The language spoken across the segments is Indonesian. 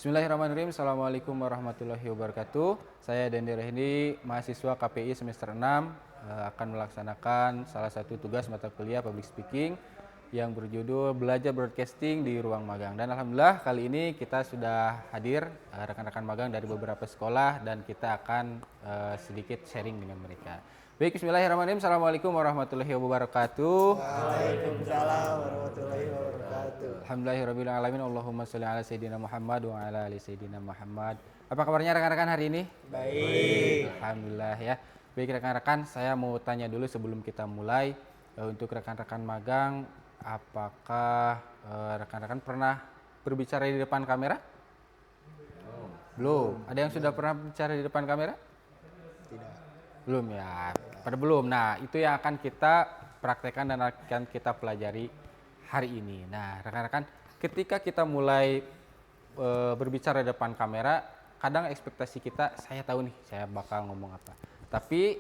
Bismillahirrahmanirrahim. Assalamualaikum warahmatullahi wabarakatuh. Saya Dendi Rehdi, mahasiswa KPI semester 6, akan melaksanakan salah satu tugas mata kuliah Public Speaking yang berjudul Belajar Broadcasting di Ruang Magang. Dan alhamdulillah kali ini kita sudah hadir rekan-rekan magang dari beberapa sekolah dan kita akan sedikit sharing dengan mereka. Baik, bismillahirrahmanirrahim. Assalamualaikum warahmatullahi wabarakatuh. Waalaikumsalam warahmatullahi wabarakatuh. Alhamdulillahirabbil alamin. Allahumma sholli ala sayyidina Muhammad wa ala ali sayyidina Muhammad. Apa kabarnya rekan-rekan hari ini? Baik. Alhamdulillah ya. Baik rekan-rekan, saya mau tanya dulu sebelum kita mulai, untuk rekan-rekan magang, apakah rekan-rekan pernah berbicara di depan kamera? Belum. Ada yang sudah pernah bicara di depan kamera? Tidak. Belum ya. Pada belum. Nah, itu yang akan kita praktekkan dan akan kita pelajari hari ini. Nah, rekan-rekan, ketika kita mulai berbicara di depan kamera, kadang ekspektasi kita, saya tahu nih, saya bakal ngomong apa. Tapi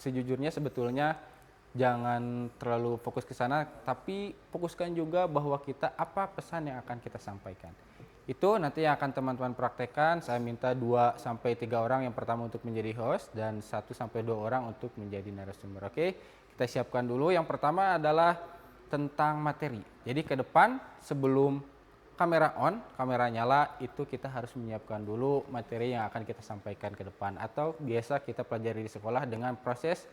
sejujurnya sebetulnya jangan terlalu fokus ke sana, tapi fokuskan juga bahwa kita apa pesan yang akan kita sampaikan. Itu nanti yang akan teman-teman praktekkan. Saya minta 2-3 orang yang pertama untuk menjadi host dan 1-2 orang untuk menjadi narasumber. Oke, kita siapkan dulu. Yang pertama adalah tentang materi. Jadi ke depan sebelum kamera on, kamera nyala, itu kita harus menyiapkan dulu materi yang akan kita sampaikan ke depan. Atau biasa kita pelajari di sekolah dengan proses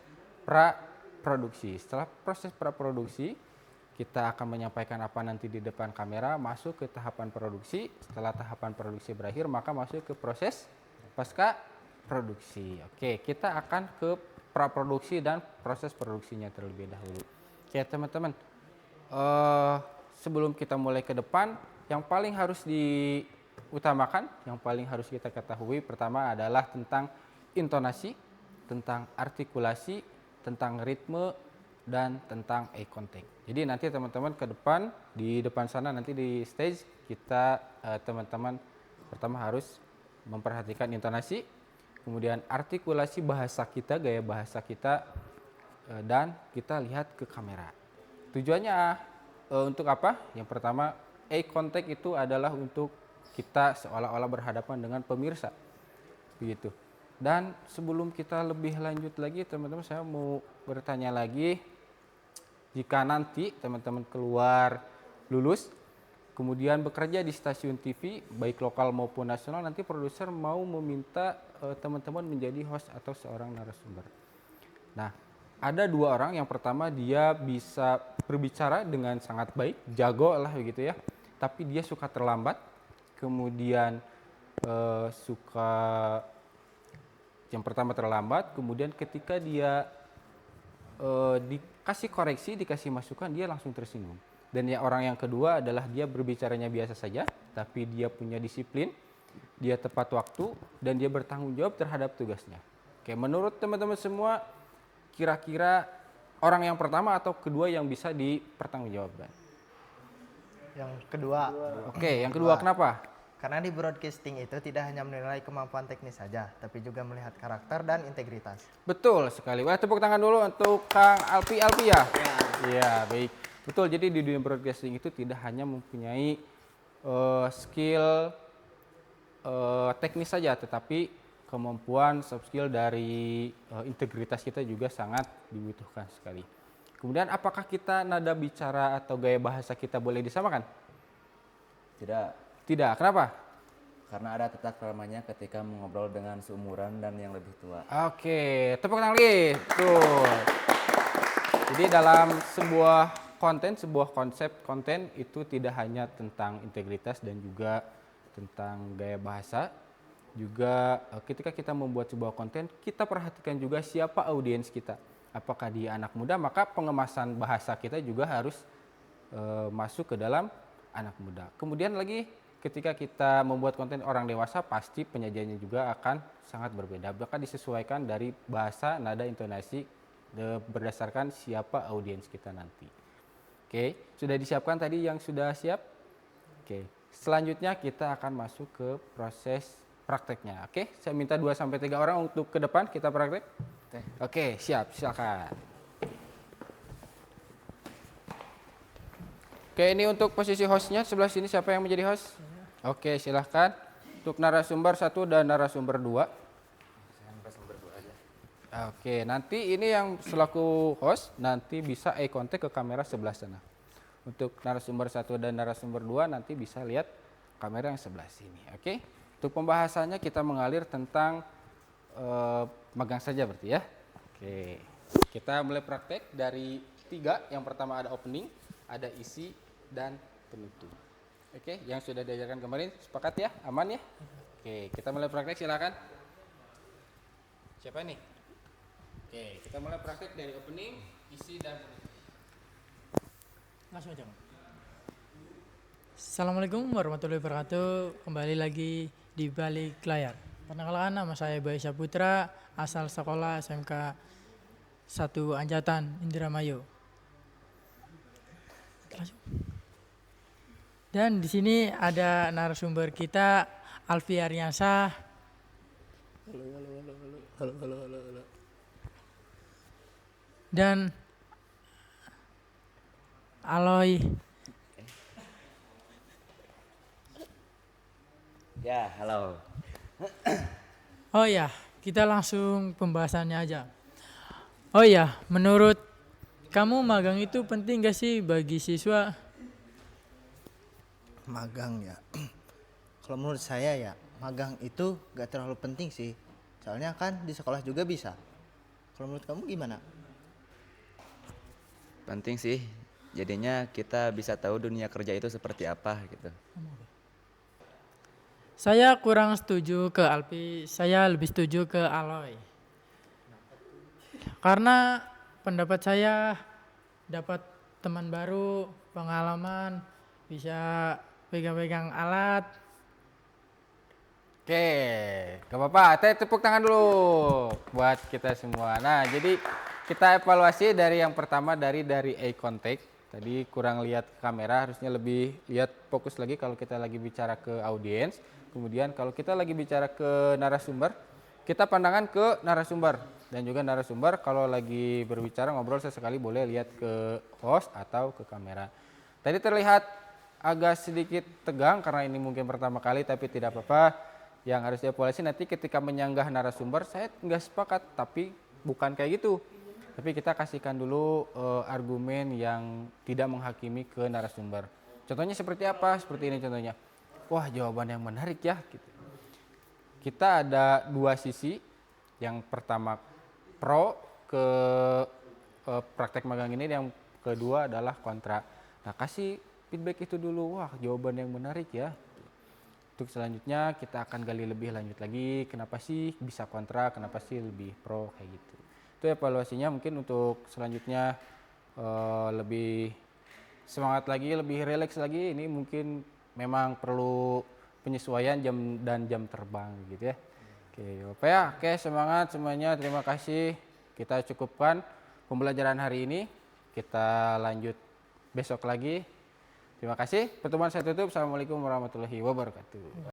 pra-produksi. Setelah proses pra-produksi, kita akan menyampaikan apa nanti di depan kamera, masuk ke tahapan produksi. Setelah tahapan produksi berakhir, maka masuk ke proses pasca produksi. Oke, kita akan ke pra-produksi dan proses produksinya terlebih dahulu. Oke teman-teman, sebelum kita mulai ke depan, yang paling harus diutamakan, yang paling harus kita ketahui pertama adalah tentang intonasi, tentang artikulasi, tentang ritme, dan tentang eye contact. Jadi nanti teman-teman ke depan, di depan sana nanti di stage kita teman-teman pertama harus memperhatikan intonasi, kemudian artikulasi bahasa kita, gaya bahasa kita, dan kita lihat ke kamera. Tujuannya untuk apa? Yang pertama, eye contact itu adalah untuk kita seolah-olah berhadapan dengan pemirsa. Begitu. Dan sebelum kita lebih lanjut lagi teman-teman, saya mau bertanya lagi, jika nanti teman-teman keluar lulus, kemudian bekerja di stasiun TV, baik lokal maupun nasional, nanti produser mau meminta teman-teman menjadi host atau seorang narasumber. Nah, ada 2 orang. Yang pertama dia bisa berbicara dengan sangat baik, jago lah begitu ya, tapi dia suka terlambat, kemudian yang pertama terlambat, kemudian ketika dia dikasih koreksi, dikasih masukan, dia langsung tersinggung. Dan ya orang yang kedua adalah dia berbicaranya biasa saja, tapi dia punya disiplin, dia tepat waktu, dan dia bertanggung jawab terhadap tugasnya. Oke, menurut teman-teman semua, kira-kira orang yang pertama atau kedua yang bisa dipertanggungjawabkan? Yang kedua. Oke, yang kedua kenapa? Karena di broadcasting itu tidak hanya menilai kemampuan teknis saja, tapi juga melihat karakter dan integritas. Betul sekali. Wah, tepuk tangan dulu untuk Kang Alpi ya. Iya, baik. Betul, jadi di dunia broadcasting itu tidak hanya mempunyai skill teknis saja, tetapi kemampuan soft skill dari integritas kita juga sangat dibutuhkan sekali. Kemudian apakah kita nada bicara atau gaya bahasa kita boleh disamakan? Tidak, Tidak. Kenapa? karena ada tata keramanya ketika mengobrol dengan seumuran dan yang lebih tua. Oke, tepuk tangan lagi. Tuh. Jadi dalam sebuah konsep konten itu tidak hanya tentang integritas dan juga tentang gaya bahasa. Juga ketika kita membuat sebuah konten, kita perhatikan juga siapa audiens kita. Apakah dia anak muda, maka pengemasan bahasa kita juga harus masuk ke dalam anak muda. Kemudian lagi ketika kita membuat konten orang dewasa, pasti penyajiannya juga akan sangat berbeda. Maka disesuaikan dari bahasa, nada, intonasi berdasarkan siapa audiens kita nanti. Oke, sudah disiapkan tadi yang sudah siap? Oke, selanjutnya kita akan masuk ke proses prakteknya. Oke, saya minta 2-3 orang untuk ke depan kita praktek. Oke, siap, silakan. Oke, ini untuk posisi hostnya sebelah sini, siapa yang menjadi host? Oke, silahkan. Untuk narasumber 1 dan narasumber 2. Oke, nanti ini yang selaku host nanti bisa eye contact ke kamera sebelah sana. Untuk narasumber 1 dan narasumber 2 nanti bisa lihat kamera yang sebelah sini. Oke. Untuk pembahasannya kita mengalir tentang magang saja berarti ya. Oke. Kita mulai praktek dari 3. Yang pertama ada opening, ada isi dan penutup. Oke, yang sudah diajarkan kemarin sepakat ya? Aman ya? Oke, kita mulai praktek silakan. Siapa nih? Oke, kita mulai praktek dari opening, isi dan penutup. Langsung aja. Assalamualaikum warahmatullahi wabarakatuh. Kembali lagi di balik layar. Perkenalkan, nama saya Bayu Saputra, asal sekolah SMK 1 Anjatan Indramayu. Dan di sini ada narasumber kita, Alfi Aryansah. Halo. Dan Aloy. Ya, halo. Oh ya, kita langsung pembahasannya aja. Oh ya, menurut kamu magang itu penting gak sih bagi siswa? Magang ya. Kalau menurut saya ya, magang itu gak terlalu penting sih. Soalnya kan di sekolah juga bisa. Kalau menurut kamu gimana? Penting sih. Jadinya kita bisa tahu dunia kerja itu seperti apa gitu. Saya kurang setuju ke Alpi, saya lebih setuju ke Aloy. Karena pendapat saya dapat teman baru, pengalaman, bisa pegang-pegang alat. Oke, gak apa-apa. Tepuk tangan dulu buat kita semua. Nah, jadi kita evaluasi dari yang pertama dari eye contact. Tadi kurang lihat kamera, harusnya lebih lihat fokus lagi kalau kita lagi bicara ke audiens. Kemudian kalau kita lagi bicara ke narasumber, kita pandangan ke narasumber. Dan juga narasumber kalau lagi berbicara ngobrol sesekali boleh lihat ke host atau ke kamera. Tadi terlihat agak sedikit tegang karena ini mungkin pertama kali, tapi tidak apa-apa. Yang harus dievaluasi nanti ketika menyanggah narasumber, saya nggak sepakat, tapi bukan kayak gitu. Tapi kita kasihkan dulu argumen yang tidak menghakimi ke narasumber. Contohnya seperti apa? Seperti ini contohnya. Wah, jawaban yang menarik ya. Gitu. Kita ada 2 sisi. Yang pertama pro ke praktek magang ini, yang kedua adalah kontra. Nah, kasih feedback itu dulu. Wah, jawaban yang menarik ya. Untuk selanjutnya kita akan gali lebih lanjut lagi, kenapa sih bisa kontra, kenapa sih lebih pro kayak gitu. Itu evaluasinya. Mungkin untuk selanjutnya lebih semangat lagi, lebih rileks lagi. Ini mungkin memang perlu penyesuaian jam dan jam terbang gitu ya. Oke, Bapak ya, oke, semangat semuanya. Terima kasih. Kita cukupkan pembelajaran hari ini. Kita lanjut besok lagi. Terima kasih. Pertemuan saya tutup. Assalamualaikum warahmatullahi wabarakatuh.